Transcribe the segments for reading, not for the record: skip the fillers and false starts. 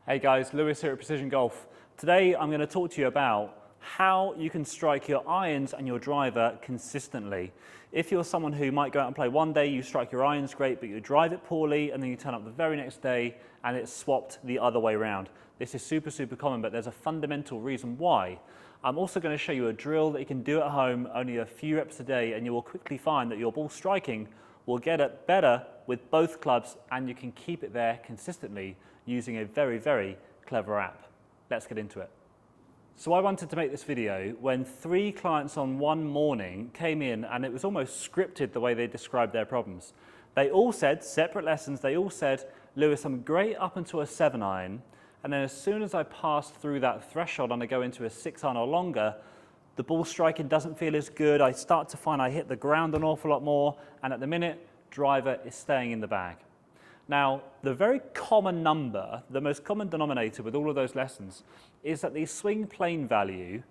Hey guys, Lewis here at Precision Golf. Today I'm going to talk to you about how you can strike your irons and your driver consistently. If you're someone who might go out and play one day, you strike your irons great, but you drive it poorly, and then you turn up the very next day and it's swapped the other way around. This is super common, but there's a fundamental reason why. I'm also going to show you a drill that you can do at home, only a few reps a day, and you will quickly find that your ball striking will get it better with both clubs, and you can keep it there consistently using a very clever app. Let's get into it. So I wanted to make this video when 3 clients on one morning came in, and it was almost scripted the way they described their problems. They all said, separate lessons, they all said, Lewis, I'm great up until a 7-iron, and then as soon as I pass through that threshold and I go into a 6-iron or longer, the ball striking doesn't feel as good. I start to find I hit the ground an awful lot more, and at the minute, driver is staying in the bag. Now, the very common number, the most common denominator with all of those lessons is that the swing plane value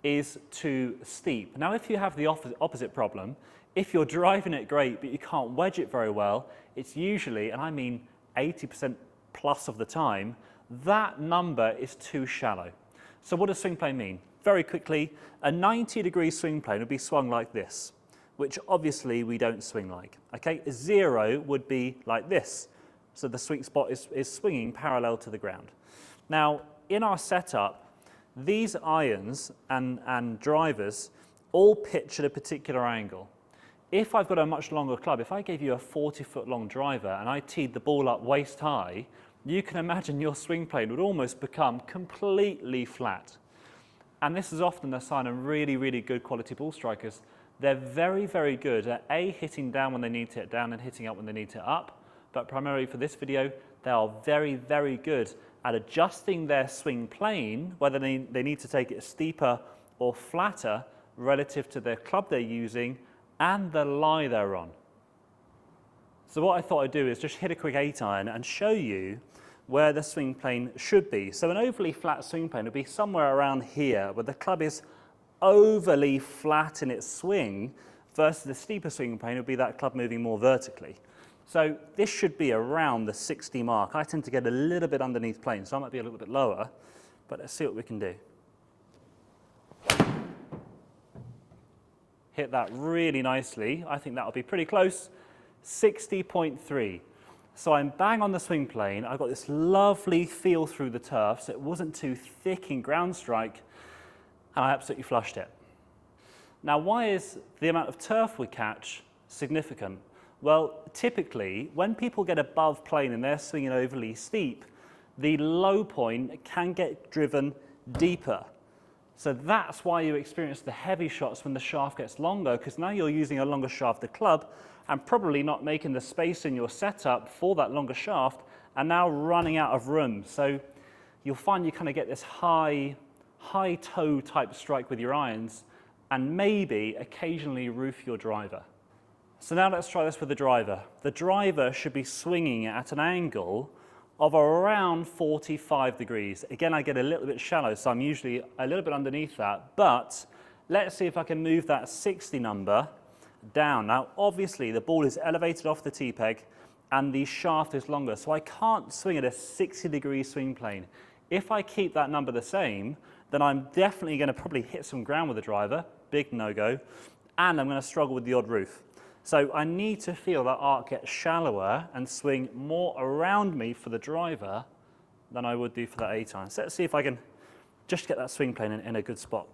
is too steep. Now, if you have the opposite problem, if you're driving it great but you can't wedge it very well, it's usually, and I mean 80% plus of the time, that number is too shallow. So what does swing plane mean? Very quickly, a 90-degree swing plane would be swung like this, which obviously we don't swing like. Okay, 0 would be like this. So the sweet spot is swinging parallel to the ground. Now, in our setup, these irons and drivers all pitch at a particular angle. If I've got a much longer club, if I gave you a 40-foot long driver and I teed the ball up waist high, you can imagine your swing plane would almost become completely flat. And this is often a sign of really good quality ball strikers. They're very good at A, hitting down when they need to hit down and hitting up when they need to hit up. But primarily for this video, they are very good at adjusting their swing plane, whether they need to take it steeper or flatter relative to their club they're using and the lie they're on. So what I thought I'd do is just hit a quick 8-iron and show you where the swing plane should be. So an overly flat swing plane would be somewhere around here, where the club is overly flat in its swing, versus the steeper swing plane would be that club moving more vertically. So this should be around the 60 mark. I tend to get a little bit underneath plane, so I might be a little bit lower, but let's see what we can do. Hit that really nicely. I think that'll be pretty close. 60.3. So I'm bang on the swing plane. I've got this lovely feel through the turf, so it wasn't too thick in ground strike, and I absolutely flushed it. Now, why is the amount of turf we catch significant? Well, typically, when people get above plane and they're swinging overly steep, the low point can get driven deeper. So that's why you experience the heavy shots when the shaft gets longer, because now you're using a longer shafted club and probably not making the space in your setup for that longer shaft, and now running out of room. So you'll find you kind of get this high toe type strike with your irons, and maybe occasionally roof your driver. So now let's try this with the driver. The driver should be swinging at an angle of around 45 degrees. Again, I get a little bit shallow, so I'm usually a little bit underneath that, but let's see if I can move that 60 number down. Now, obviously, the ball is elevated off the tee peg and the shaft is longer, so I can't swing at a 60-degree swing plane. If I keep that number the same, then I'm definitely going to probably hit some ground with the driver, big no-go, and I'm going to struggle with the odd roof. So I need to feel that arc get shallower and swing more around me for the driver than I would do for that 8-iron. So let's see if I can just get that swing plane in a good spot.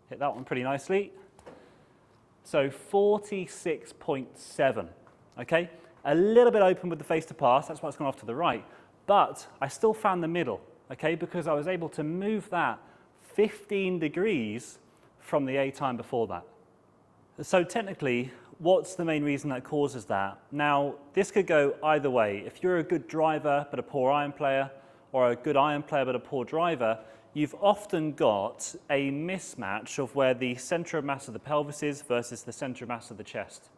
Hit that one pretty nicely. So 46.7, okay? A little bit open with the face to pass, that's why it's gone off to the right. But I still found the middle, okay? Because I was able to move that 15 degrees from the 8-iron before that. So technically, what's the main reason that causes that? Now, this could go either way. If you're a good driver but a poor iron player, or a good iron player but a poor driver, you've often got a mismatch of where the center of mass of the pelvis is versus the center of mass of the chest.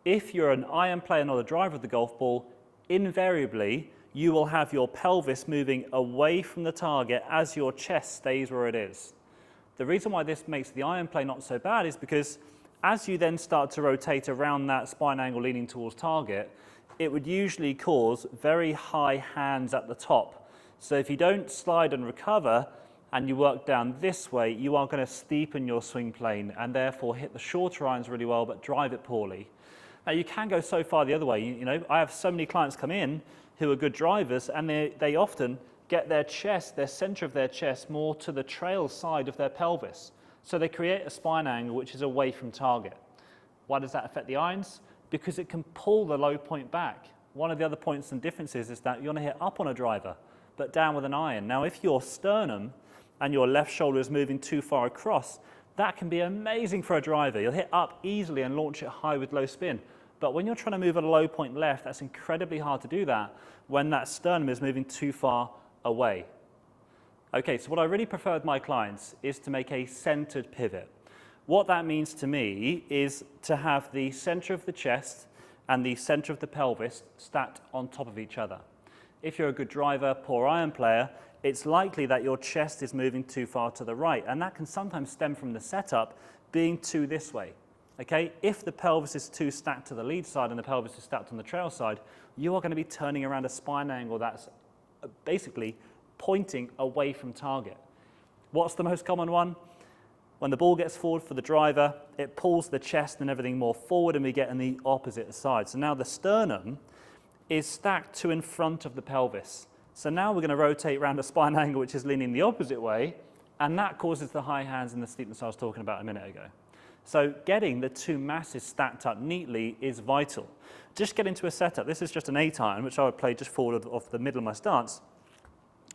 If you're an iron player, not a driver of the golf ball, invariably, you will have your pelvis moving away from the target as your chest stays where it is. The reason why this makes the iron play not so bad is because As you then start to rotate around that spine angle leaning towards target, it would usually cause very high hands at the top. So if you don't slide and recover and you work down this way, you are going to steepen your swing plane and therefore hit the shorter irons really well but drive it poorly. Now you can go so far the other way. You know, I have so many clients come in who are good drivers and they often get their chest, their center of their chest more to the trail side of their pelvis. So they create a spine angle which is away from target. Why does that affect the irons? Because it can pull the low point back. One of the other points and differences is that you want to hit up on a driver, but down with an iron. Now, if your sternum and your left shoulder is moving too far across, that can be amazing for a driver. You'll hit up easily and launch it high with low spin. But when you're trying to move at a low point left, that's incredibly hard to do that when that sternum is moving too far away. Okay, so what I really prefer with my clients is to make a centered pivot. What that means to me is to have the center of the chest and the center of the pelvis stacked on top of each other. If you're a good driver, poor iron player, it's likely that your chest is moving too far to the right, and that can sometimes stem from the setup being too this way. Okay, if the pelvis is too stacked to the lead side and the pelvis is stacked on the trail side, you are going to be turning around a spine angle that's basically pointing away from target. What's the most common one? When the ball gets forward for the driver, it pulls the chest and everything more forward and we get on the opposite side. So now the sternum is stacked to in front of the pelvis. So now we're going to rotate around a spine angle which is leaning the opposite way, and that causes the high hands and the steepness I was talking about a minute ago. So getting the two masses stacked up neatly is vital. Just get into a setup. This is just an 8-iron, which I would play just forward off the middle of my stance.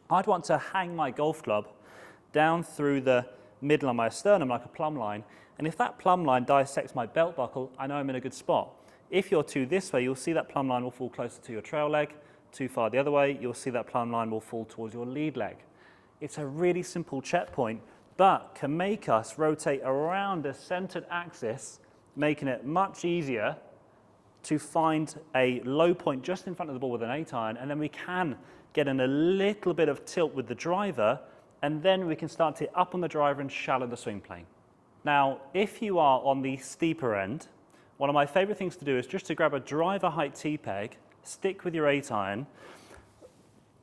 I'd want to hang my golf club down through the middle of my sternum like a plumb line, and if that plumb line dissects my belt buckle, I know I'm in a good spot. If you're too this way, you'll see that plumb line will fall closer to your trail leg. Too far the other way, you'll see that plumb line will fall towards your lead leg. It's a really simple checkpoint, but can make us rotate around a centered axis, making it much easier to find a low point just in front of the ball with an 8-iron, and then we can get in a little bit of tilt with the driver, and then we can start to hit up on the driver and shallow the swing plane. Now, if you are on the steeper end, one of my favorite things to do is just to grab a driver height T-peg, stick with your 8-iron,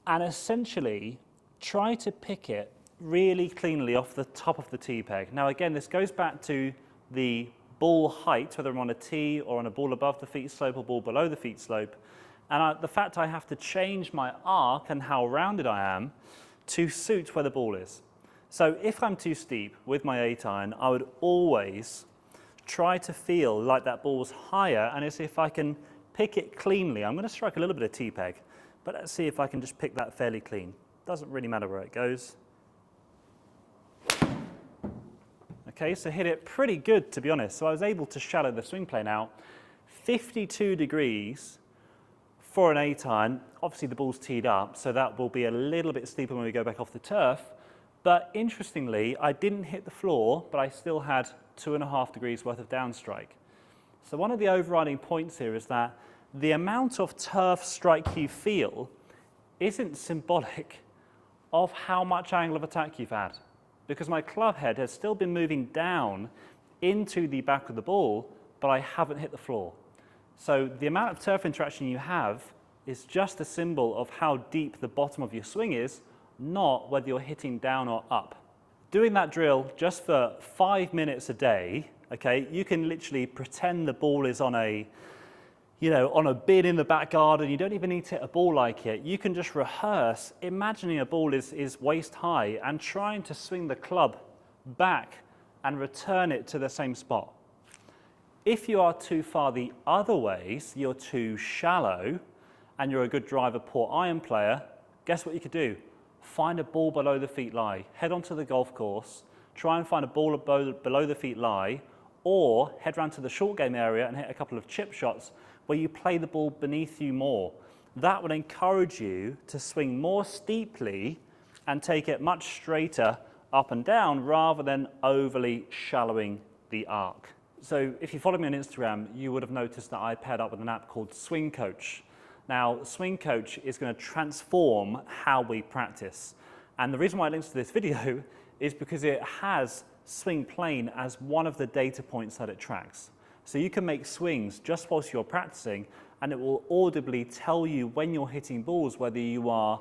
and essentially try to pick it really cleanly off the top of the T-peg. Now again, this goes back to the ball height, whether I'm on a tee or on a ball above the feet slope or ball below the feet slope, and the fact I have to change my arc and how rounded I am to suit where the ball is. So if I'm too steep with my 8-iron, I would always try to feel like that ball's higher, and as if I can pick it cleanly. I'm going to strike a little bit of T-peg, but let's see if I can just pick that fairly clean. Doesn't really matter where it goes. Okay, so hit it pretty good, to be honest. So I was able to shallow the swing plane out 52 degrees for an 8-iron. Obviously the ball's teed up, so that will be a little bit steeper when we go back off the turf. But interestingly, I didn't hit the floor, but I still had 2.5 degrees worth of downstrike. So one of the overriding points here is that the amount of turf strike you feel isn't symbolic of how much angle of attack you've had, because my club head has still been moving down into the back of the ball, but I haven't hit the floor. So the amount of turf interaction you have is just a symbol of how deep the bottom of your swing is, not whether you're hitting down or up. Doing that drill just for 5 minutes a day, okay, you can literally pretend the ball is on a bin in the back garden. You don't even need to hit a ball like it. You can just rehearse imagining a ball is waist high and trying to swing the club back and return it to the same spot. If you are too far the other way, so you're too shallow and you're a good driver, poor iron player, guess what you could do? Find a ball below the feet lie. Head onto the golf course, try and find a ball below the feet lie, or head round to the short game area and hit a couple of chip shots where you play the ball beneath you more. That would encourage you to swing more steeply and take it much straighter up and down rather than overly shallowing the arc. So if you follow me on Instagram, you would have noticed that I paired up with an app called Swing Coach. Now, Swing Coach is going to transform how we practice. And the reason why it links to this video is because it has swing plane as one of the data points that it tracks. So you can make swings just whilst you're practicing, and it will audibly tell you when you're hitting balls, whether you are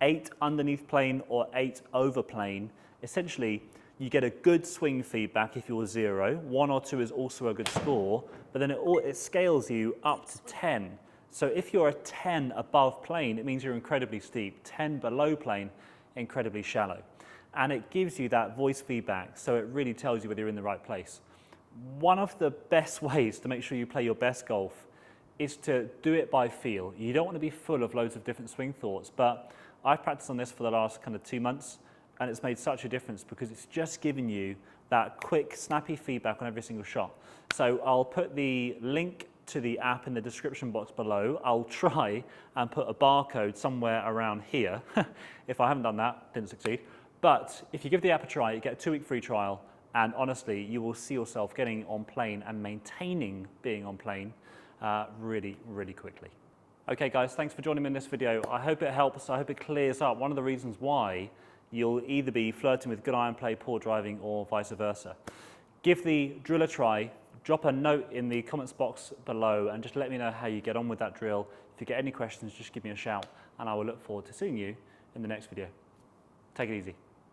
8 underneath plane or 8 over plane. Essentially, you get a good swing feedback if you're 0. 1 or 2 is also a good score, but then it scales you up to 10. So if you're a 10 above plane, it means you're incredibly steep. 10 below plane, incredibly shallow. And it gives you that voice feedback, so it really tells you whether you're in the right place. One of the best ways to make sure you play your best golf is to do it by feel. You don't want to be full of loads of different swing thoughts, but I've practiced on this for the last kind of 2 months, and it's made such a difference because it's just giving you that quick, snappy feedback on every single shot. So I'll put the link to the app in the description box below. I'll try and put a barcode somewhere around here. If I haven't done that, didn't succeed. But if you give the app a try, you get a 2-week free trial, and honestly, you will see yourself getting on plane and maintaining being on plane really, really quickly. Okay guys, thanks for joining me in this video. I hope it helps, I hope it clears up one of the reasons why you'll either be flirting with good iron play, poor driving, or vice versa. Give the drill a try, drop a note in the comments box below, and just let me know how you get on with that drill. If you get any questions, just give me a shout, and I will look forward to seeing you in the next video. Take it easy.